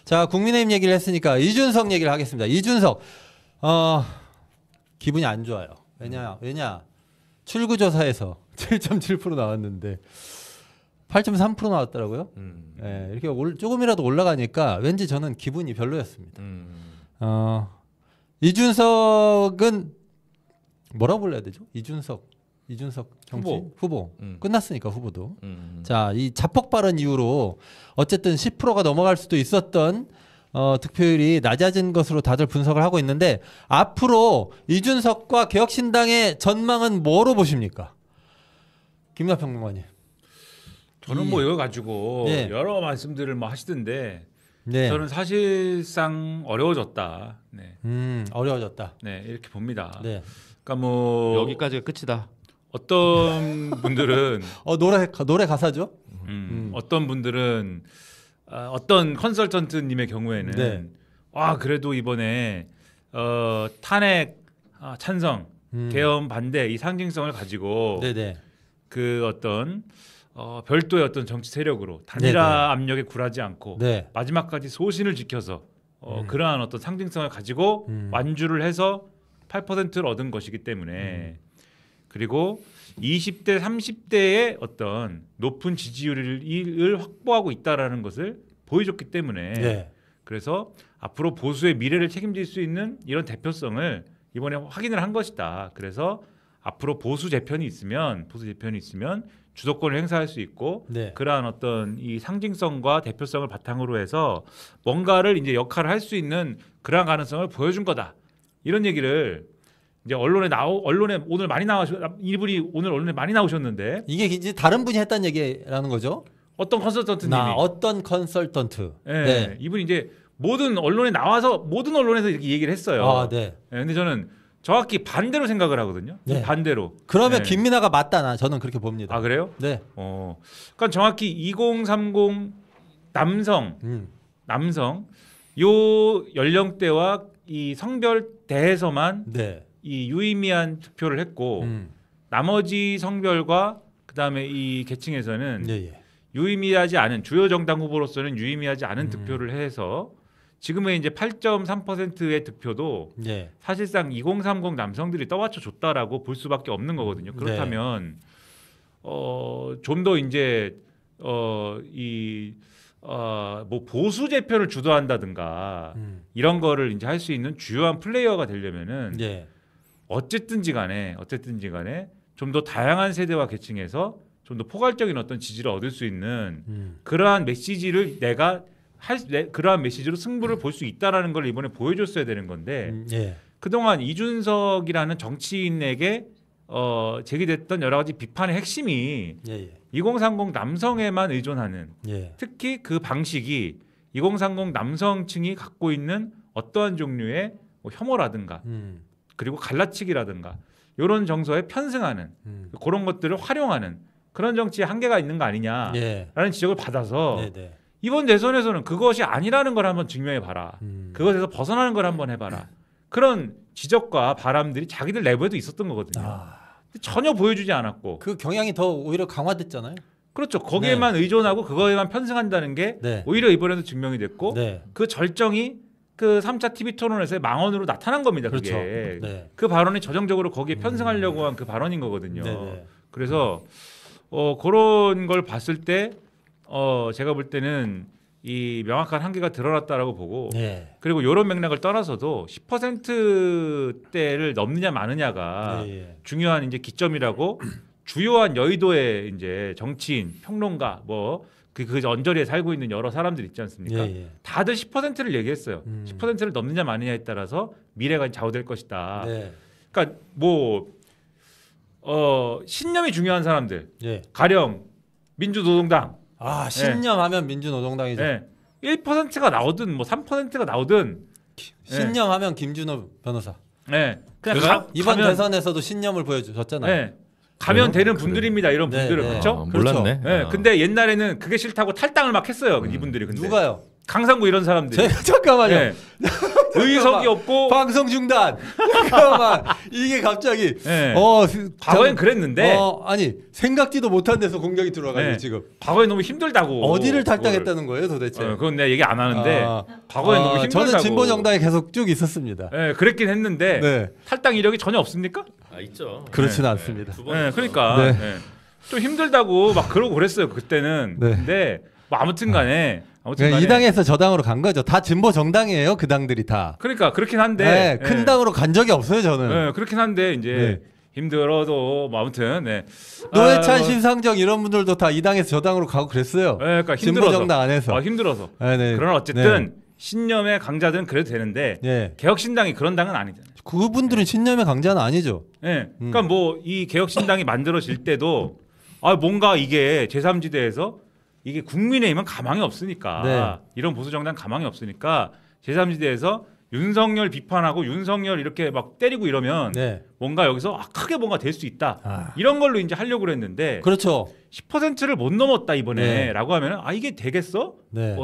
자, 국민의힘 얘기를 했으니까 이준석 얘기를 하겠습니다. 이준석 기분이 안 좋아요. 왜냐 출구조사에서 7.7% 나왔는데 8.3% 나왔더라고요. 네, 이렇게 조금이라도 올라가니까 왠지 저는 기분이 별로였습니다. 이준석은 뭐라고 불러야 되죠? 이준석 정치 후보. 끝났으니까 후보도. 자, 이 자폭 발언 이후로 어쨌든 10%가 넘어갈 수도 있었던 득표율이 낮아진 것으로 다들 분석을 하고 있는데 앞으로 이준석과 개혁신당의 전망은 뭐로 보십니까? 김나 평론가님. 저는 뭐 이거 가지고 네. 여러 말씀들을 뭐 하시던데 네. 저는 사실상 어려워졌다. 네. 어려워졌다. 네, 이렇게 봅니다. 네. 그러니까 뭐 여기까지가 끝이다. 어떤 분들은 노래 가사죠? 어떤 분들은 어떤 컨설턴트님의 경우에는 네. 그래도 이번에 탄핵 찬성, 계엄 반대 이 상징성을 가지고 네네. 그 어떤 별도의 어떤 정치 세력으로 단일화 네네. 압력에 굴하지 않고 네. 마지막까지 소신을 지켜서 그러한 어떤 상징성을 가지고 완주를 해서 8%를 얻은 것이기 때문에 그리고 20대 30대의 어떤 높은 지지율을 확보하고 있다라는 것을 보여줬기 때문에 네. 그래서 앞으로 보수의 미래를 책임질 수 있는 이런 대표성을 이번에 확인을 한 것이다. 그래서 앞으로 보수 재편이 있으면 주도권을 행사할 수 있고 네. 그러한 어떤 이 상징성과 대표성을 바탕으로 해서 뭔가를 이제 역할을 할 수 있는 그러한 가능성을 보여준 거다. 이런 얘기를 이제 언론에 오늘 많이 이분이 오늘 언론에 많이 나오셨는데 이게 이제 다른 분이 했다는 얘기라는 거죠? 어떤 컨설턴트님이 어떤 컨설턴트. 네. 네. 이분이 이제 모든 언론에서 이렇게 얘기를 했어요. 아, 네. 네, 근데 저는 정확히 반대로 생각을 하거든요. 네. 반대로. 그러면 네. 김민아가 맞다. 저는 그렇게 봅니다. 아 그래요? 네. 그러니까 정확히 2030 남성 요 연령대와 이 성별대에서만 네. 이 유의미한 투표를 했고 나머지 성별과 그다음에 이 계층에서는 예, 예. 유의미하지 않은 주요 정당 후보로서는 유의미하지 않은 득표를 해서 지금의 이제 8.3%의 득표도 예. 사실상 2030 남성들이 떠받쳐 줬다라고 볼 수밖에 없는 거거든요. 그렇다면 좀 더 이제 뭐 보수 재편을 주도한다든가 이런 거를 이제 할 수 있는 주요한 플레이어가 되려면은 예. 어쨌든지 간에 좀 더 다양한 세대와 계층에서 좀 더 포괄적인 어떤 지지를 얻을 수 있는 그러한 메시지를 그러한 메시지로 승부를 볼 수 있다라는 걸 이번에 보여줬어야 되는 건데 예. 그동안 이준석이라는 정치인에게 제기됐던 여러 가지 비판의 핵심이 예, 예. 2030 남성에만 의존하는 예. 특히 그 방식이 2030 남성층이 갖고 있는 어떠한 종류의 뭐 혐오라든가 그리고 갈라치기라든가 이런 정서에 편승하는 그런 것들을 활용하는 그런 정치에 한계가 있는 거 아니냐라는 예. 지적을 받아서 네네. 이번 대선에서는 그것이 아니라는 걸 한번 증명해봐라. 그것에서 벗어나는 걸 한번 해봐라. 그런 지적과 바람들이 자기들 내부에도 있었던 거거든요. 근데 전혀 보여주지 않았고 그 경향이 더 오히려 강화됐잖아요. 그렇죠. 거기에만 의존하고 그거에만 편승한다는 게 네. 오히려 이번에도 증명이 됐고 네. 그 절정이 그 3차 TV 토론에서의 망언으로 나타난 겁니다. 그게. 그렇죠. 네. 그 발언이 저정적으로 거기에 편승하려고 한 그 발언인 거거든요. 네네. 그래서 그런 걸 봤을 때 제가 볼 때는 이 명확한 한계가 드러났다라고 보고 네. 그리고 이런 맥락을 떠나서도 10%대를 넘느냐 마느냐가 네. 중요한 이제 기점이라고 주요한 여의도의 이제 정치인, 평론가 그 언저리에 살고 있는 여러 사람들 있지 않습니까? 예, 예. 다들 10%를 얘기했어요. 10%를 넘느냐 마느냐에 따라서 미래가 좌우될 것이다. 네. 그러니까 신념이 중요한 사람들, 예. 가령 민주노동당, 신념하면 민주노동당이죠. 네. 1%가 나오든 뭐 3%가 나오든 신념하면 김준호 변호사. 네. 그냥 이번 가면, 대선에서도 신념을 보여줬잖아요. 네. 가면 되는 분들입니다. 이런 네, 분들은 네. 그렇죠? 몰랐네. 네. 근데 옛날에는 그게 싫다고 탈당을 막 했어요. 이분들이 근데 누가요? 강상구 이런 사람들이. 잠깐만요. 네. 의석이 없고 방송 중단. 잠깐만 이게 갑자기 네. 과거엔 그랬는데 아니 생각지도 못한 데서 공격이 들어와가지고 네. 지금 과거에 너무 힘들다고 어디를 탈당했다는 거예요 도대체? 그건 내가 얘기 안 하는데 과거에 너무 힘들다고. 저는 진보 정당에 계속 쭉 있었습니다. 네, 그랬긴 했는데 네. 탈당 이력이 전혀 없습니까? 있죠. 그렇지는 않습니다. 네, 그러니까 네. 좀 힘들다고 막 그러고 그랬어요 그때는. 네. 근데 뭐 아무튼간에 이 당에서 저 당으로 간 거죠. 다 진보 정당이에요. 그 당들이 다. 그러니까 그렇긴 한데 큰 당으로 간 적이 없어요 저는. 네, 그렇긴 한데 이제 힘들어도 뭐 아무튼 노회찬, 심상정 이런 분들도 다 이 당에서 저 당으로 가고 그랬어요. 그러니까 진보 정당 안에서. 힘들어서. 네. 그러나 어쨌든 신념의 강자들은 그래도 되는데 개혁신당이 그런 당은 아니잖아요. 그분들은 신념의 강자는 아니죠. 네. 그러니까 뭐 이 개혁신당이 만들어질 때도 뭔가 이게 제3지대에서 이게 국민의힘은 가망이 없으니까 이런 보수정당 가망이 없으니까 제3지대에서 윤석열 비판하고 윤석열 이렇게 막 때리고 이러면 뭔가 여기서 크게 뭔가 될 수 있다 이런 걸로 이제 하려고 그랬는데 그렇죠. 10%를 못 넘었다 이번에라고 하면은 이게 되겠어?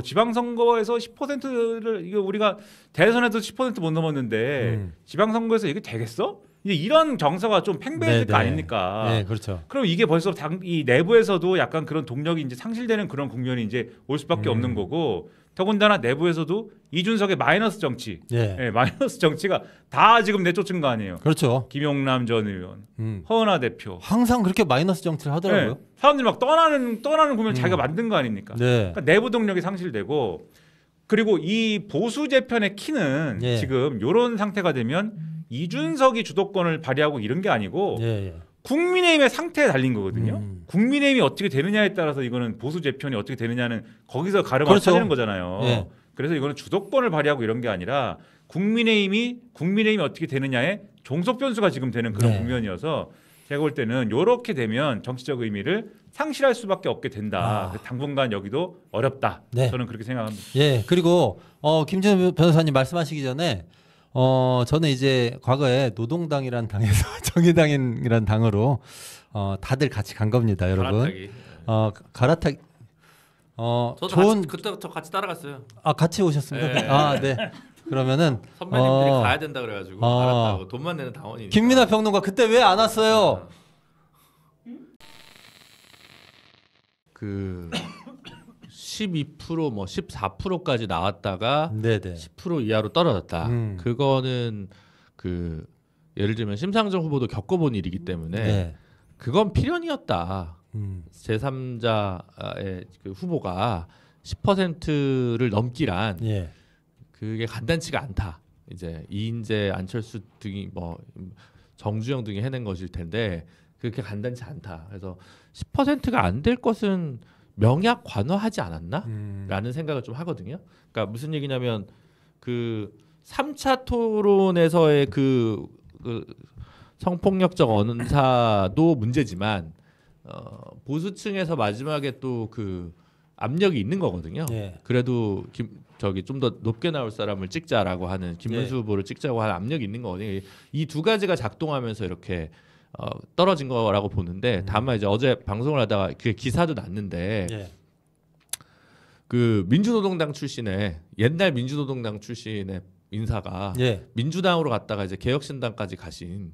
지방선거에서 10%를 이게 우리가 대선에서 10% 못 넘었는데 지방선거에서 이게 되겠어? 이제 이런 정서가 좀 팽배해질 거 아닙니까? 네, 그렇죠. 그럼 이게 벌써 이 내부에서도 약간 그런 동력이 이제 상실되는 그런 국면이 이제 올 수밖에 없는 거고 더군다나 내부에서도 이준석의 마이너스 정치, 마이너스 정치가 다 지금 내쫓은 거 아니에요? 그렇죠. 김용남 전 의원, 허은하 대표 항상 그렇게 마이너스 정치를 하더라고요. 사람들이 막 떠나는 국면을 자기가 만든 거 아닙니까? 그러니까 내부 동력이 상실되고 그리고 이 보수 재편의 키는 지금 이런 상태가 되면 이준석이 주도권을 발휘하고 이런 게 아니고 국민의힘의 상태에 달린 거거든요. 국민의힘이 어떻게 되느냐에 따라서 이거는 보수 재편이 어떻게 되느냐는 거기서 가름을 찾는 거잖아요. 그래서 이거는 주도권을 발휘하고 이런 게 아니라 국민의힘이 어떻게 되느냐에 종속 변수가 지금 되는 그런 국면이어서 제가 볼 때는 이렇게 되면 정치적 의미를 상실할 수밖에 없게 된다. 당분간 여기도 어렵다. 저는 그렇게 생각합니다. 그리고 김진우 변호사님 말씀하시기 전에 저는 이제 과거에 노동당이라는 당에서 정의당이라는 당으로 다들 같이 간 겁니다, 여러분. 갈아타기. 저도 좋은 그때부터 같이 따라갔어요. 같이 오셨습니까? 네. 그러면은 선배님들이 가야 된다 그래가지고 알았다고 돈만 내는 당원이니까. 김민하 평론가 그때 왜 안 왔어요? 그 12% 뭐 14%까지 나왔다가 10% 이하로 떨어졌다. 그거는 그 예를 들면 심상정 후보도 겪어본 일이기 때문에 그건 필연이었다. 제3자의 그 후보가 10%를 넘기란 그게 간단치가 않다. 이제 이인재, 안철수 등이 뭐 정주영 등이 해낸 것일 텐데 그렇게 간단치 않다. 그래서 10%가 안 될 것은 명약 관화하지 않았나?라는 생각을 좀 하거든요. 그러니까 무슨 얘기냐면 그 3차 토론에서의 그 성폭력적 언사도 문제지만 보수층에서 마지막에 또 그 압력이 있는 거거든요. 그래도 좀 더 높게 나올 사람을 찍자라고 하는 김문수 후보를 찍자고 하는 압력이 있는 거거든요. 이 두 가지가 작동하면서 이렇게 떨어진 거라고 보는데 다만 이제 어제 방송을 하다가 그 기사도 났는데 그 민주노동당 출신의 옛날 민주노동당 출신의 인사가 민주당으로 갔다가 이제 개혁신당까지 가신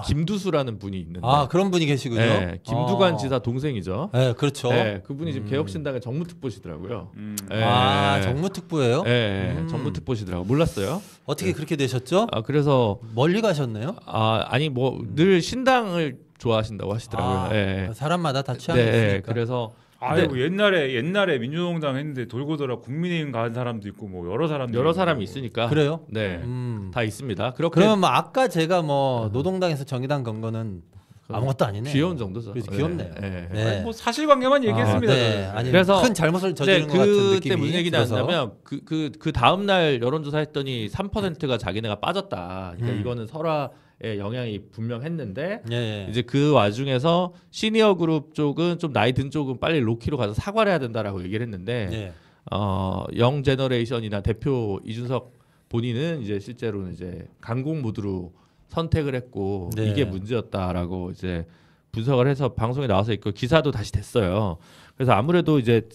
김두수라는 분이 있는데 그런 분이 계시군요. 김두관 지사 동생이죠. 그렇죠. 그분이 지금 개혁신당의 정무특보시더라고요. 정무특보예요? 정무특보시더라고. 몰랐어요? 어떻게 그렇게 되셨죠? 그래서 멀리 가셨네요. 아니 뭐 늘 신당을 좋아하신다고 하시더라고요. 사람마다 다 취향이 있으니까. 그래서 옛날에 민주노동당 했는데 돌고 돌아 국민의힘 간 사람도 있고 뭐 여러 사람이 있으니까. 그래요? 다 있습니다. 그러면 뭐 아까 제가 뭐 노동당에서 정의당 건 거는 아무것도 아니네요. 귀여운 정도죠. 귀엽네요. 뭐 사실관계만 얘기했습니다. 아니, 그래서 큰 잘못을 저지른 것 같은 느낌이 그때 무슨 얘기 나왔냐면 그 다음 날 여론조사 했더니 3%가 자기네가 빠졌다. 그러니까 이거는 설화의 영향이 분명했는데 이제 그 와중에서 시니어 그룹 쪽은 좀 나이 든 쪽은 빨리 로키로 가서 사과를 해야 된다라고 얘기를 했는데 영 제너레이션이나 대표 이준석 본인은 이제 실제로는 이제 강공 모드로 선택을 했고 이게 문제였다라고 이제 분석을 해서 방송에 나와서 있고 기사도 다시 됐어요. 그래서 아무래도 이제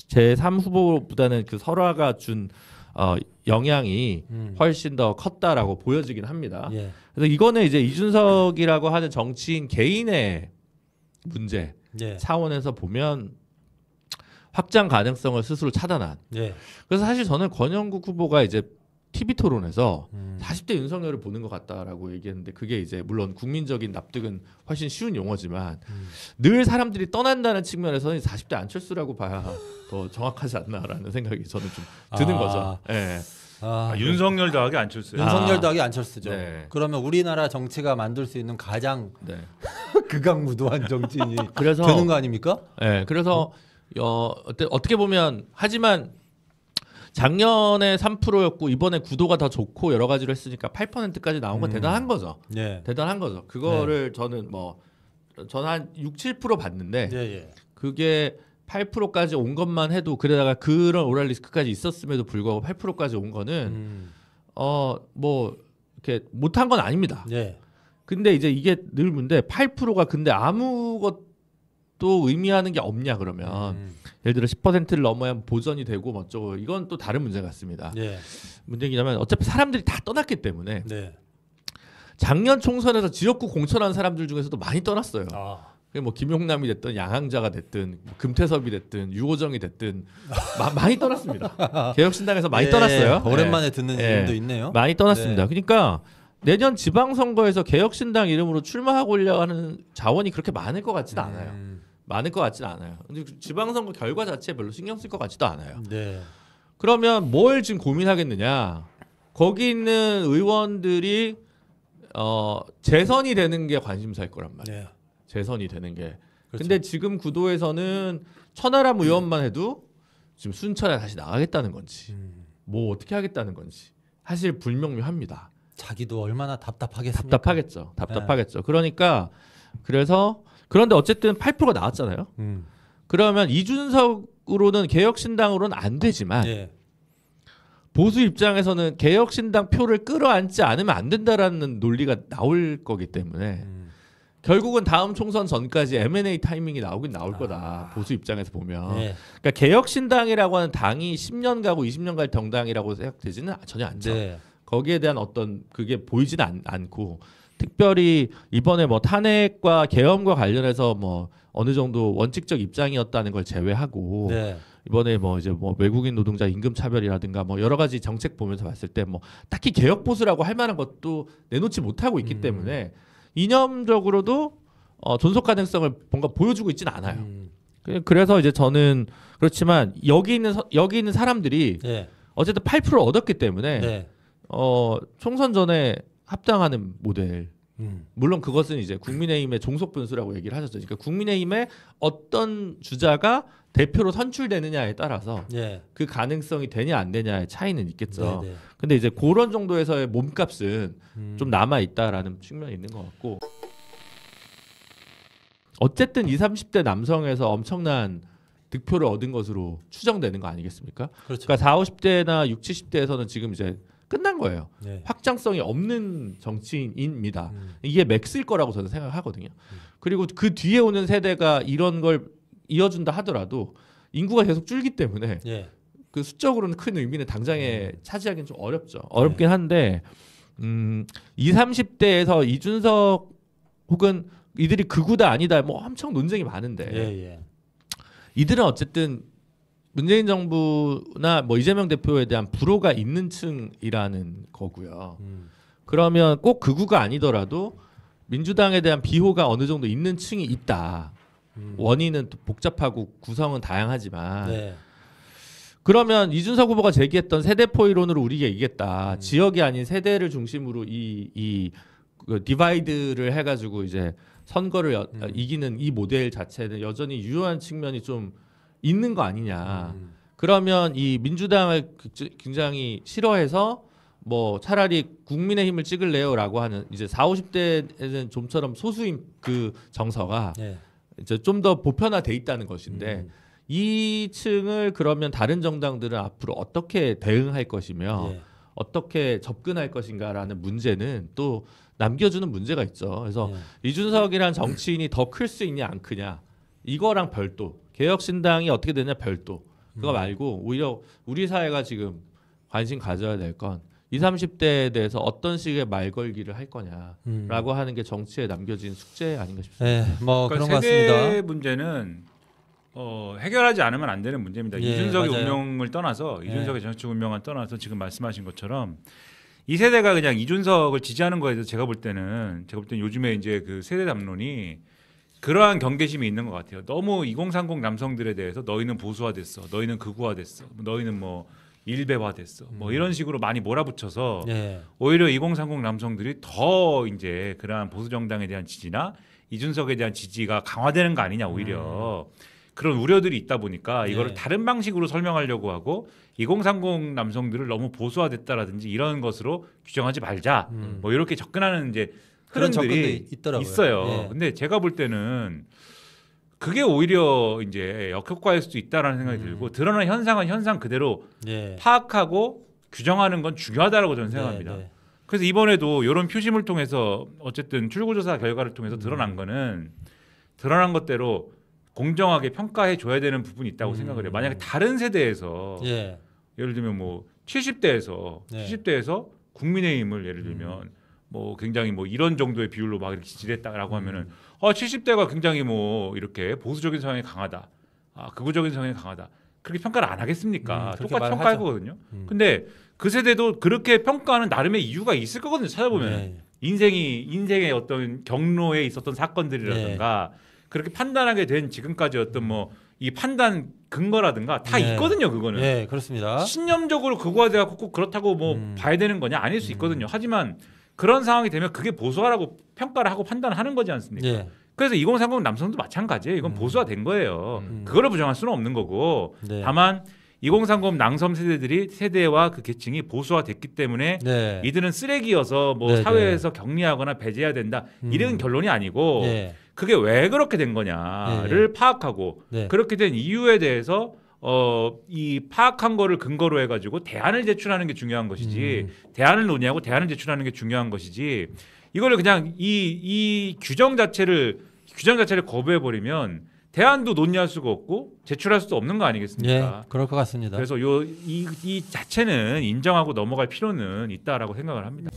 제3 후보보다는 그 설화가 준 영향이 훨씬 더 컸다라고 보여지긴 합니다. 그래서 이거는 이제 이준석이라고 하는 정치인 개인의 문제 차원에서 보면 확장 가능성을 스스로 차단한. 그래서 사실 저는 권영국 후보가 이제 TV 토론에서 40대 윤석열을 보는 것 같다라고 얘기했는데 그게 이제 물론 국민적인 납득은 훨씬 쉬운 용어지만 늘 사람들이 떠난다는 측면에서는 40대 안철수라고 봐야 더 정확하지 않나라는 생각이 저는 좀 드는 거죠. 네. 윤석열 더하기 안철수. 윤석열 더하기 안철수죠. 그러면 우리나라 정치가 만들 수 있는 가장 극악무도한 정치인이 되는 거 아닙니까? 네. 그래서 어떻게 보면 하지만 작년에 3%였고 이번에 구도가 더 좋고 여러 가지로 했으니까 8%까지 나온 건 대단한 거죠. 대단한 거죠. 그거를 저는 한 6, 7% 봤는데 그게 8%까지 온 것만 해도 그러다가 그런 오랄 리스크까지 있었음에도 불구하고 8%까지 온 거는 뭐 이렇게 못한 건 아닙니다. 근데 이제 이게 늘 문제 8%가 근데 아무것도 의미하는 게 없냐 그러면 예를 들어 10%를 넘어야 보전이 되고 뭐 어쩌고 이건 또 다른 문제 같습니다. 문제냐면 어차피 사람들이 다 떠났기 때문에 작년 총선에서 지역구 공천한 사람들 중에서도 많이 떠났어요. 뭐 김용남이 됐든 양항자가 됐든 금태섭이 됐든 유호정이 됐든 많이 떠났습니다. 개혁신당에서 많이 떠났어요. 오랜만에 듣는 이름도 있네요. 많이 떠났습니다. 그러니까 내년 지방선거에서 개혁신당 이름으로 출마하고려 하는 자원이 그렇게 많을 것 같지는 않아요. 많을 것 같지는 않아요. 근데 지방선거 결과 자체에 별로 신경 쓸 것 같지도 않아요. 그러면 뭘 지금 고민하겠느냐? 거기 있는 의원들이 재선이 되는 게 관심사일 거란 말이에요. 재선이 되는 게. 근데 지금 구도에서는 천하람 의원만 해도 지금 순천에 다시 나가겠다는 건지 뭐 어떻게 하겠다는 건지 사실 불명료합니다. 자기도 얼마나 답답하겠습니까? 답답하겠죠. 그러니까 그런데 어쨌든 8%가 나왔잖아요. 그러면 이준석으로는 개혁신당으로는 안 되지만 보수 입장에서는 개혁신당 표를 끌어안지 않으면 안 된다라는 논리가 나올 거기 때문에 결국은 다음 총선 전까지 M&A 타이밍이 나오긴 나올 거다. 보수 입장에서 보면. 그러니까 개혁신당이라고 하는 당이 10년 가고 20년 갈 정당이라고 생각되지는 전혀 않죠. 거기에 대한 어떤 그게 보이지는 않고 특별히 이번에 뭐 탄핵과 계엄과 관련해서 뭐 어느 정도 원칙적 입장이었다는 걸 제외하고 이번에 뭐 이제 뭐 외국인 노동자 임금 차별이라든가 뭐 여러 가지 정책 보면서 봤을 때 뭐 딱히 개혁 보수라고 할 만한 것도 내놓지 못하고 있기 때문에 이념적으로도 존속 가능성을 뭔가 보여주고 있지는 않아요. 그래서 이제 저는 그렇지만 여기 있는 사람들이 어쨌든 8%를 얻었기 때문에 총선 전에 합당하는 모델. 물론 그것은 이제 국민의힘의 종속 변수라고 얘기를 하셨죠. 그러니까 국민의힘의 어떤 주자가 대표로 선출되느냐에 따라서 그 가능성이 되냐 안 되냐의 차이는 있겠죠. 근데 이제 그런 정도에서의 몸값은 좀 남아 있다라는 측면이 있는 것 같고 어쨌든 20, 30대 남성에서 엄청난 득표를 얻은 것으로 추정되는 거 아니겠습니까? 그러니까 40, 50대나 60, 70대에서는 지금 이제 끝난 거예요. 확장성이 없는 정치인입니다. 이게 맥스일 거라고 저는 생각하거든요. 그리고 그 뒤에 오는 세대가 이런 걸 이어준다 하더라도 인구가 계속 줄기 때문에 그 수적으로는 큰 의미는 당장에 차지하기는 좀 어렵죠. 어렵긴 한데 20, 30대에서 이준석 혹은 이들이 극우다 아니다 뭐 엄청 논쟁이 많은데 이들은 어쨌든 문재인 정부나 뭐 이재명 대표에 대한 불호가 있는 층이라는 거고요. 그러면 꼭 극우가 아니더라도 민주당에 대한 비호가 어느 정도 있는 층이 있다. 원인은 또 복잡하고 구성은 다양하지만 그러면 이준석 후보가 제기했던 세대포 이론으로 우리가 이기겠다. 지역이 아닌 세대를 중심으로 이 디바이드를 해가지고 이제 선거를 이기는 이 모델 자체는 여전히 유효한 측면이 좀 있는 거 아니냐. 그러면 이 민주당을 굉장히 싫어해서 뭐 차라리 국민의힘을 찍을래요라고 하는 이제 40, 50대에는 좀처럼 소수인 그 정서가 이제 좀 더 보편화돼 있다는 것인데 이 층을 그러면 다른 정당들은 앞으로 어떻게 대응할 것이며 어떻게 접근할 것인가라는 문제는 또 남겨주는 문제가 있죠. 그래서 이준석이란 정치인이 더 클 수 있냐 안 크냐 이거랑 별도 개혁신당이 어떻게 되냐 별도 그거 말고 오히려 우리 사회가 지금 관심 가져야 될 건 20, 30대에 대해서 어떤 식의 말 걸기를 할 거냐라고 하는 게 정치에 남겨진 숙제 아닌가 싶습니다. 네, 뭐 그러니까 그런 것 세대 같습니다. 문제는 해결하지 않으면 안 되는 문제입니다. 예, 이준석의 맞아요. 운명을 떠나서 이준석의 정치적 운명을 떠나서 지금 말씀하신 것처럼 이 세대가 그냥 이준석을 지지하는 거에 대해서 제가 볼 때는 요즘에 이제 그 세대 담론이 그러한 경계심이 있는 것 같아요. 너무 2030 남성들에 대해서 너희는 보수화됐어, 너희는 극우화됐어, 너희는 뭐 일배화됐어, 뭐 이런 식으로 많이 몰아붙여서 오히려 2030 남성들이 더 이제 그러한 보수 정당에 대한 지지나 이준석에 대한 지지가 강화되는 거 아니냐 오히려. 그런 우려들이 있다 보니까 이거를 다른 방식으로 설명하려고 하고 2030 남성들을 너무 보수화됐다라든지 이런 것으로 규정하지 말자. 뭐 이렇게 접근하는 이제 흐름들이 있어요. 근데 제가 볼 때는 그게 오히려 이제 역효과일 수도 있다라는 생각이 들고 드러난 현상은 현상 그대로 파악하고 규정하는 건 중요하다라고 저는 생각합니다. 그래서 이번에도 이런 표심을 통해서 어쨌든 출구조사 결과를 통해서 드러난 거는 드러난 것대로 공정하게 평가해 줘야 되는 부분이 있다고 생각을 해요. 만약에 다른 세대에서 예를 들면 뭐 70대에서 국민의힘을 예를 들면 뭐 굉장히 뭐 이런 정도의 비율로 막 이렇게 지지했다라고 하면은 70대가 굉장히 뭐 이렇게 보수적인 성향이 강하다, 극우적인 성향이 강하다 그렇게 평가를 안 하겠습니까? 똑같이 평가할 거거든요. 근데 그 세대도 그렇게 평가하는 나름의 이유가 있을 거거든요. 찾아보면 인생의 어떤 경로에 있었던 사건들이라든가 그렇게 판단하게 된 지금까지 어떤 뭐 이 판단 근거라든가 다 있거든요. 그거는. 네, 그렇습니다. 신념적으로 그거가 꼭 그렇다고 뭐 봐야 되는 거냐 아닐 수 있거든요. 하지만 그런 상황이 되면 그게 보수화라고 평가를 하고 판단을 하는 거지 않습니까? 그래서 2030 남성도 마찬가지예요. 이건 보수화된 거예요. 그거를 부정할 수는 없는 거고 다만 2030 남성 세대와 그 계층이 보수화됐기 때문에 이들은 쓰레기여서 뭐 사회에서 격리하거나 배제해야 된다 이런 결론이 아니고 그게 왜 그렇게 된 거냐를 파악하고 그렇게 된 이유에 대해서 이 파악한 거를 근거로 해가지고 대안을 제출하는 게 중요한 것이지 대안을 논의하고 대안을 제출하는 게 중요한 것이지 이거를 그냥 이 규정 자체를 거부해 버리면 대안도 논의할 수가 없고 제출할 수도 없는 거 아니겠습니까? 그럴 것 같습니다. 그래서 이 자체는 인정하고 넘어갈 필요는 있다라고 생각을 합니다.